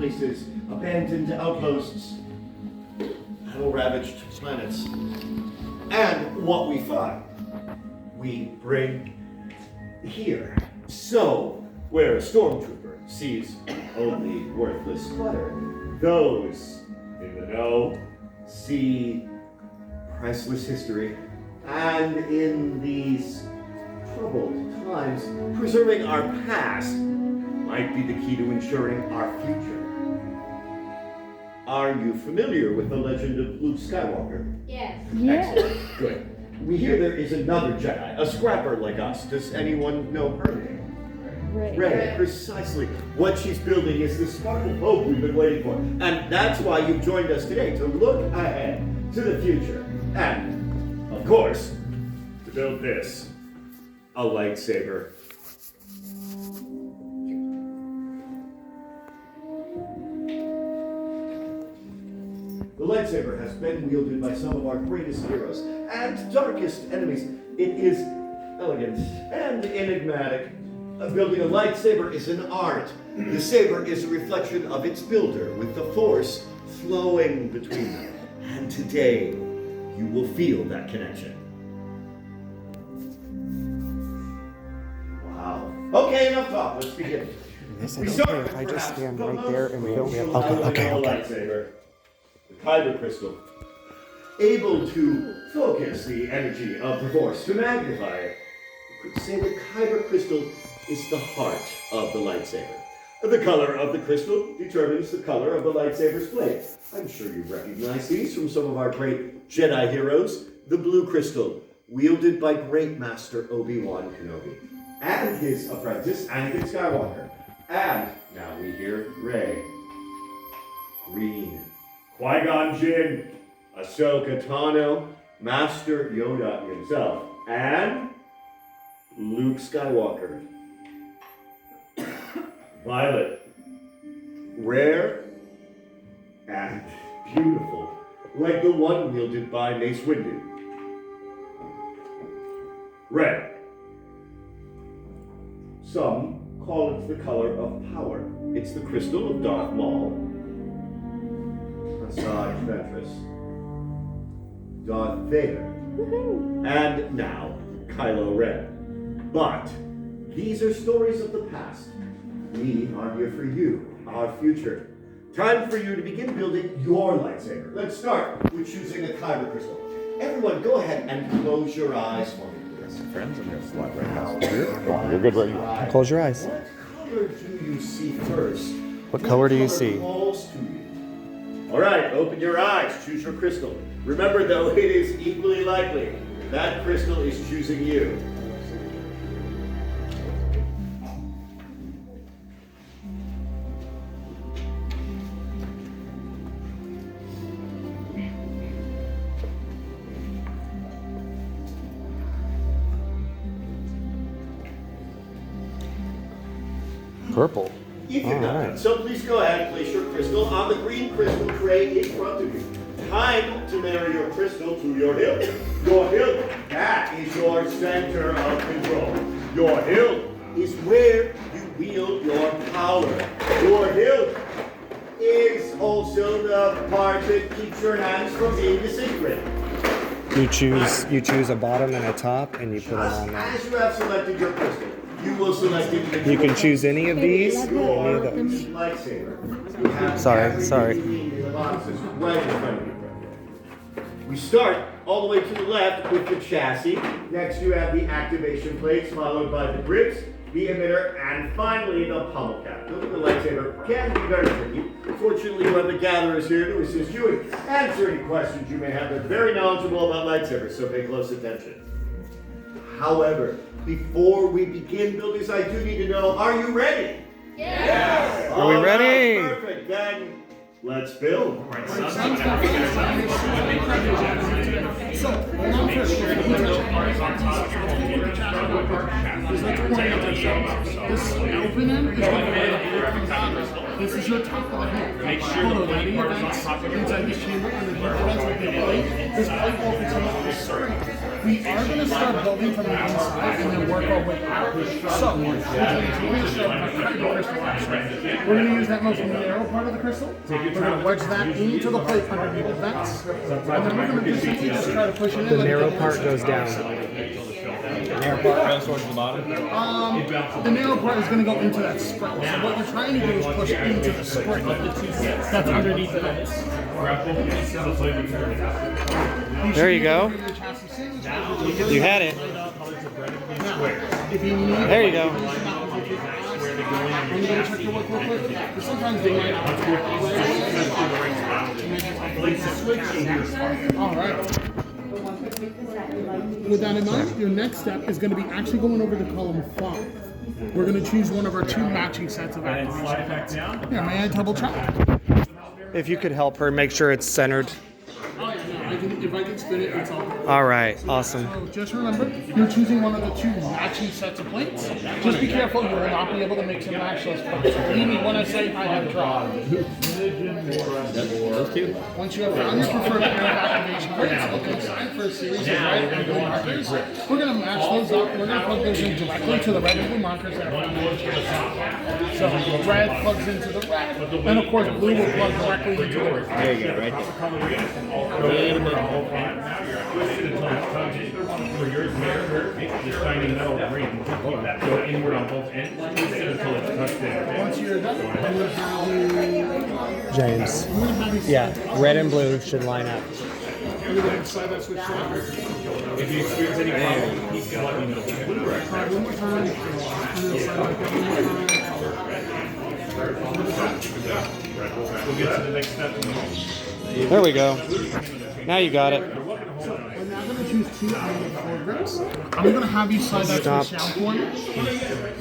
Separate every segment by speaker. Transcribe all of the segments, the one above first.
Speaker 1: places, abandoned outposts, battle-ravaged planets. And what we find, we bring here. So, where a stormtrooper sees only worthless clutter, those in the know see priceless history. And in these troubled times, preserving our past might be the key to ensuring our future. Are you familiar with the legend of Luke Skywalker?
Speaker 2: Yes.
Speaker 1: Excellent. Good. We hear there is another Jedi, a scrapper like us. Does anyone know her name? Rey, precisely. What she's building is the sparkle hope we've been waiting for. And that's why you've joined us today, to look ahead to the future. And, of course, to build this, a lightsaber. The lightsaber has been wielded by some of our greatest heroes and darkest enemies. It is elegant and enigmatic. Building a lightsaber is an art. The saber is a reflection of its builder, with the force flowing between them. And today, you will feel that connection. Wow. Okay, enough talk. Let's begin.
Speaker 3: Is it okay if I just stand right there and film? Okay.
Speaker 1: Lightsaber. The kyber crystal, able to focus the energy of the force, to magnify it. You could say the kyber crystal is the heart of the lightsaber. The color of the crystal determines the color of the lightsaber's blade. I'm sure you recognize these from some of our great Jedi heroes. The blue crystal, wielded by Great Master Obi-Wan Kenobi, and his apprentice, Anakin Skywalker. And now we hear Rey. Green. Qui-Gon Jinn, Ahsoka Tano, Master Yoda himself, and Luke Skywalker. Violet, rare and beautiful, like the one wielded by Mace Windu. Red, some call it the color of power. It's the crystal of Darth Maul. Asajj Ventress, Darth Vader, and now Kylo Ren. But these are stories of the past. We are here for you, our future. Time for you to begin building your lightsaber. Let's start with choosing a kyber crystal. Everyone, go ahead and close your eyes for me, please.
Speaker 4: Friends, I'm gonna slide right now. You're good right here.
Speaker 3: Close your eyes.
Speaker 1: What color do you see first?
Speaker 3: What color do you see?
Speaker 1: Calls to you? All right, open your eyes. Choose your crystal. Remember, though, it is equally likely that crystal is choosing you.
Speaker 3: Purple.
Speaker 1: If you're done, so please go ahead and place your crystal on the green crystal tray in front of you. Time to marry your crystal to your hilt. Your hilt, that is your center of control. Your hilt is where you wield your power. Your hilt is also the part that keeps your hands from being disintegrated.
Speaker 3: You choose a bottom and a top, and you put them on there.
Speaker 1: As you have selected your crystal, you will select it.
Speaker 3: You can choose any of these or
Speaker 1: your
Speaker 3: any of those.
Speaker 1: lightsaber. You have
Speaker 3: Sorry.
Speaker 1: everything in the boxes right in front of you. We start all the way to the left with the chassis. Next you have the activation plates, followed by the grips, the emitter, and finally the pummel cap. Building the lightsaber can be very tricky. Fortunately, you have the gatherers here to assist you and answer any questions you may have. They're very knowledgeable about lightsabers, so pay close attention. However, before we begin, builders, I do need to know, are you ready?
Speaker 2: Yes!
Speaker 3: Are we ready?
Speaker 1: Perfect. Then Let's build.
Speaker 2: So, along first, this open end is going to be this is your top of the hill. Make sure the lighting events inside this chamber and the events like the plate. This plate will continue to circle. We are going to start building from the inside and then work our way out. So, we're going to use that most narrow part of the crystal. We're going to wedge that into the plate underneath the vents. And then we're going to just try to push it in.
Speaker 3: The narrow part goes down.
Speaker 5: The narrow part goes towards the bottom?
Speaker 2: The narrow part is going to go into that spring. So what we're trying to do is push into the spring that's underneath the vents.
Speaker 3: There you go. You had it. There you go.
Speaker 2: I'm going to check your work real quick. Sometimes they might not. All right. With that in mind, your next step is going to be actually going over to column 5. We're going to choose one of our 2 matching sets of activation effects. Yeah, may I double check?
Speaker 3: If you could help her make sure it's centered.
Speaker 2: Oh, yeah, if I can spin it, it's all.
Speaker 3: All right, awesome.
Speaker 2: So just remember, you're choosing one of the 2 matching sets of plates. Just be careful, you will not be able to mix and match those plates. Believe me when I say I have tried.
Speaker 5: Those 2?
Speaker 2: Once you have found your preferred pair of activation plates, look inside for a series of red and blue markers. We're going to match those up. We're going to plug those in directly to the red and blue markers that are on the top. So red plugs into the red, and of course blue will plug directly into the red.
Speaker 5: There you go, right there. A little bit.
Speaker 6: For yours, the shiny metal ring, go inward on both ends until it's touched in.
Speaker 2: Once you're done, I'm going to have you.
Speaker 3: James.
Speaker 2: I'm going to have you.
Speaker 3: Yeah, red and blue should line up.
Speaker 2: Are you going to slide that switch down?
Speaker 6: If you experience any problems, please let me know.
Speaker 2: Try one more time. And then slide like that one more time.
Speaker 6: We'll get to the next step.
Speaker 3: There we go. Now you got it.
Speaker 2: So we're now going to choose 2 out of the 4 grips. I'm going to have you slide that switch down for me.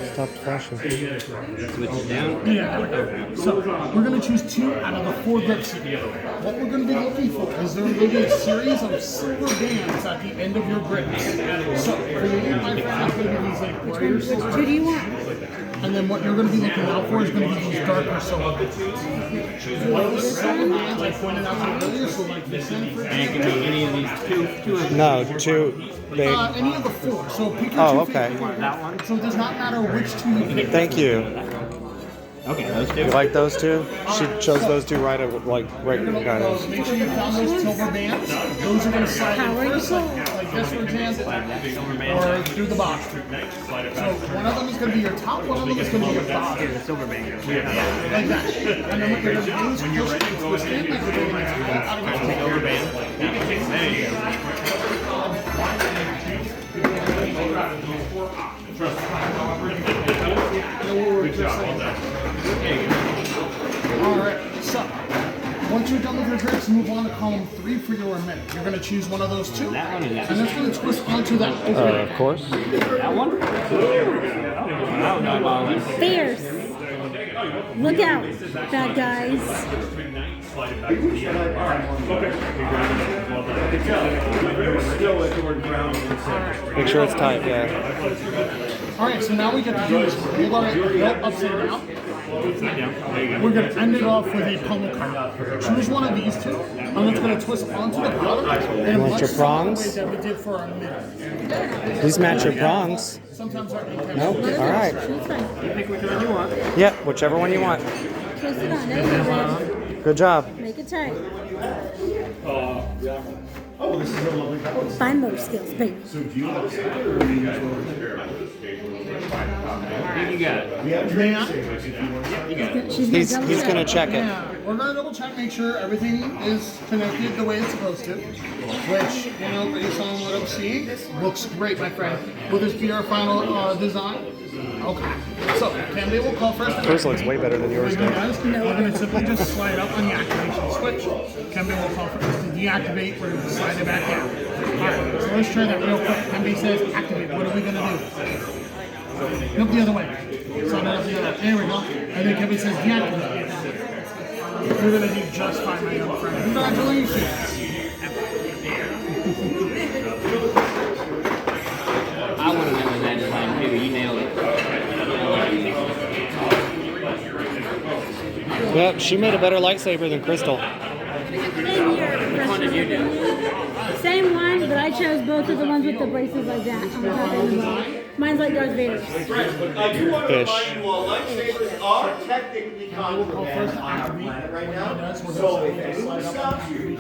Speaker 3: Stop flashing.
Speaker 5: Switch it down.
Speaker 2: Yeah, there we go. So we're going to choose 2 out of the 4 grips. What we're going to be looking for is there will be a series of silver bands at the end of your grips. So for you, my friend, it's going to be these like warrior silver.
Speaker 7: Who do you want?
Speaker 2: And then what you're going to be looking out for is going to be these darker silver bands. One of the silver bands I pointed out to you earlier, so like this end for
Speaker 5: And it can be any of these 2 of them.
Speaker 3: No, 2. They.
Speaker 2: any of the 4. So pick your 2
Speaker 3: Oh, okay.
Speaker 2: favorite.
Speaker 5: That one?
Speaker 2: So it does not matter which 2 you pick.
Speaker 3: Thank you.
Speaker 5: Okay, those 2.
Speaker 3: You like those 2? She chose those 2 right of right
Speaker 2: You're gonna
Speaker 3: kind of.
Speaker 2: make sure you found those silver bands. Those are going to slide in first, like this, for example, or through the bottom. So one of them is going to be your top, one of them is going to be your bottom.
Speaker 5: The silver band.
Speaker 2: Like that. And then what you're going to do is push and twist in like you're doing out of your
Speaker 5: Silver band. There you go.
Speaker 2: Alright, so once you're done with your grips, move on to column 3 for your minute. You're going to choose one of those 2,
Speaker 5: That one is
Speaker 2: and that's going to twist onto that opening.
Speaker 3: Of course.
Speaker 5: that one? Oh,
Speaker 7: Fierce. Look out, bad guys.
Speaker 3: Make sure it's tight, yeah.
Speaker 2: Alright, so now we get to do is hold our belt upside down. We're going to end it off with a pummel card. Choose one of these 2, and it's going to twist onto the bottom. And
Speaker 3: You want your prongs?
Speaker 2: The way that we did for our minute.
Speaker 3: These match your prongs.
Speaker 2: Sometimes our
Speaker 3: Nope. All right.
Speaker 7: Choose one.
Speaker 5: pick which one you want.
Speaker 3: Yeah, whichever one you want.
Speaker 7: Twist it on. There you go.
Speaker 3: Good job.
Speaker 7: Make it tight.
Speaker 1: Oh, this is a lovely house.
Speaker 7: Fine motor skills, baby.
Speaker 1: So do you have a
Speaker 5: You got it.
Speaker 1: We have
Speaker 7: She's gonna
Speaker 3: He's gonna check it.
Speaker 2: Yeah, we're gonna double check, make sure everything is connected the way it's supposed to. Which, you know, based on what I'm seeing, looks great, my friend. Will this be our final design? Okay. So, Candy will call first.
Speaker 3: Hers looks way better than yours,
Speaker 2: When he
Speaker 3: though.
Speaker 2: does, we're gonna simply just slide up on the activation switch. Candy will call first to deactivate. We're gonna slide it back down. Alright, so let's try that real quick. Candy says activate. What are we gonna do? Nope, the other way. Slide it up the other way. There we go. And then Candy says deactivate. You're gonna do just fine, my young friend. Congratulations.
Speaker 5: I would have known that design too. You nailed it.
Speaker 3: Yep, she made a better lightsaber than Crystal.
Speaker 7: Same year.
Speaker 5: Which one did you do?
Speaker 7: Same one, but I chose both of the ones with the braces like that on the top of the ball. Mine's like Darth Vader's.
Speaker 1: Right, but I do want to
Speaker 3: Fish.
Speaker 1: remind you all, lightsabers are technically contraband on our planet right now. So if anyone stops you,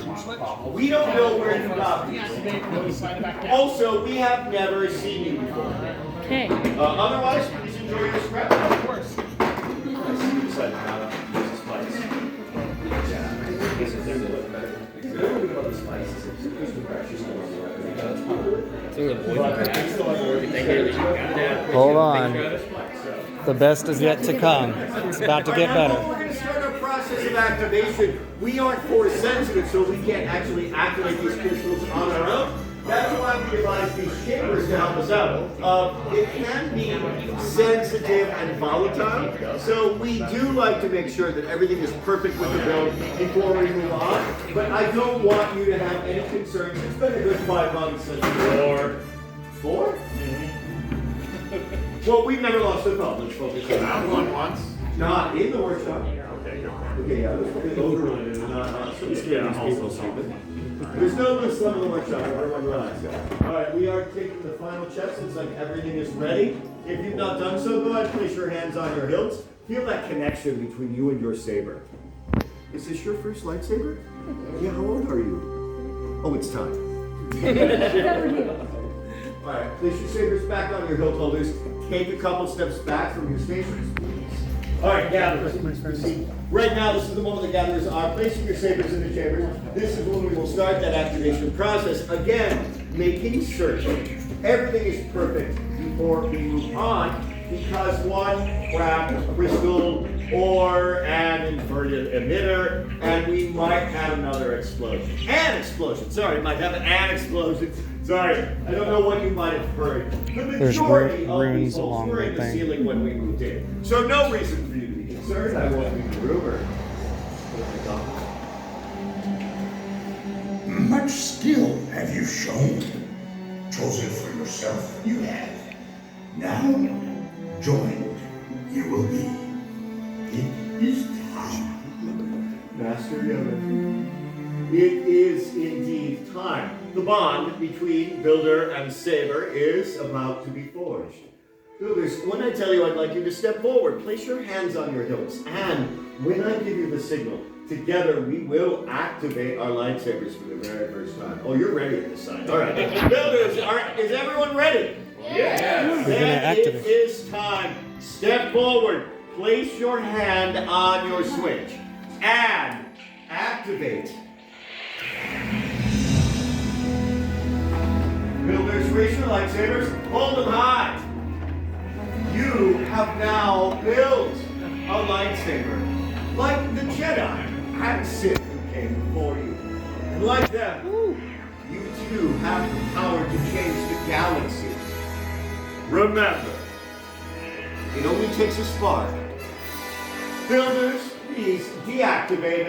Speaker 1: we don't know where you got these. Also, we have never seen you before.
Speaker 7: Okay.
Speaker 1: Otherwise, please enjoy your scrap.
Speaker 2: Of course.
Speaker 3: Hold on. The best is yet to come. It's about to get
Speaker 1: We're
Speaker 3: better.
Speaker 1: going to start our process of activation. We aren't force sensitive, so we can't actually activate these crystals on our own. That's why we devised these chambers to help us out. It can be sensitive and volatile, so we do like to make sure that everything is perfect with the build before we move on. But I don't want you to have any concerns. It's been a good 5 months since 4? Well, we've never lost a thought. Let's focus on that.
Speaker 6: One once.
Speaker 1: Not in the workshop.
Speaker 6: Okay, go.
Speaker 1: Okay, yeah, there's probably overloaded and not so scared these people stupid. There's no loose stuff in the workshop, everyone relax. Alright, we are taking the final check since like everything is ready. If you've not done so, go ahead and place your hands on your hilts. Feel that connection between you and your saber. Is this your first lightsaber? Yeah, how old are you? Oh, it's time. Alright, place your sabers back on your hilt holders. Take a couple steps back from your stations, please. Alright, gatherers. Right now, this is the moment the gatherers are placing your sabers in the chambers. This is when we will start that activation process. Again, making certain everything is perfect before we move on, because one crap crystal or an inverted emitter, and we might have another explosion. An explosion. Sorry, might have an explosion. Sorry, I don't know what you might have heard. The majority of
Speaker 3: runes
Speaker 1: these holes
Speaker 3: along
Speaker 1: were
Speaker 3: the
Speaker 1: in the
Speaker 3: thing.
Speaker 1: ceiling when we moved in. So no reason for you to be concerned. I won't be the rumor.
Speaker 8: Much skill have you shown. Chosen for yourself, you have. Now, joined, you will be. It is time.
Speaker 1: Master Yoda. It is indeed time. The bond between Builder and Saber is about to be forged. Builders, when I tell you I'd like you to step forward, place your hands on your hilts, and when I give you the signal, together we will activate our lightsabers for the very first time. Oh, you're ready at this side. All right. Builders, is everyone ready?
Speaker 6: Yes.
Speaker 3: We're gonna
Speaker 1: Then
Speaker 3: activate.
Speaker 1: it is time. Step forward. Place your hand on your switch. And activate. Builders, raise your lightsabers. Hold them high. You have now built a lightsaber. Like the Jedi and Sith who came before you. And like them, you too have the power to change the galaxy. Remember, it only takes a spark. Builders, please deactivate